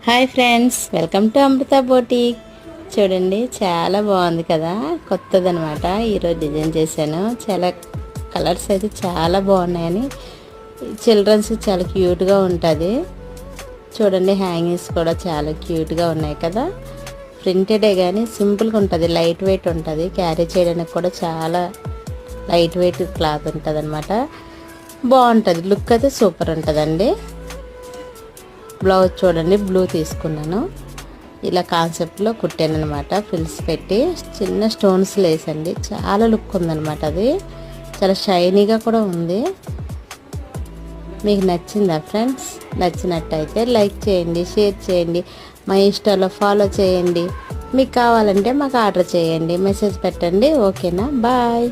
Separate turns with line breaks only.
Hi friends, welcome to Amrita boutique. చూడండి, చాలా బాగుంది కదా, కొత్తదనమాట. ఈరోజు డిజైన్ చేశాను. చాలా కలర్స్ అయితే చాలా బాగున్నాయని, చిల్డ్రన్స్ చాలా క్యూట్గా ఉంటుంది. చూడండి, హ్యాంగింగ్స్ కూడా చాలా క్యూట్గా ఉన్నాయి కదా. ప్రింటెడే కానీ సింపుల్గా ఉంటుంది, లైట్ వెయిట్ ఉంటుంది. క్యారీ చేయడానికి కూడా చాలా లైట్ వెయిట్ క్లాత్ ఉంటుంది అనమాట. బాగుంటుంది, లుక్ అయితే సూపర్ ఉంటుందండి. బ్లౌజ్ చూడండి, బ్లూ తీసుకున్నాను. ఇలా కాన్సెప్ట్లో కుట్టాను అనమాట. ఫ్రిల్స్ పెట్టి చిన్న స్టోన్స్ లేసండి, చాలా లుక్ ఉందనమాట. అది చాలా షైనీగా కూడా ఉంది. మీకు నచ్చిందా ఫ్రెండ్స్? నచ్చినట్టయితే లైక్ చేయండి, షేర్ చేయండి, మా ఇన్స్టాలో ఫాలో చేయండి. మీకు కావాలంటే మాకు ఆర్డర్ చేయండి, మెసేజ్ పెట్టండి. ఓకేనా? బాయ్.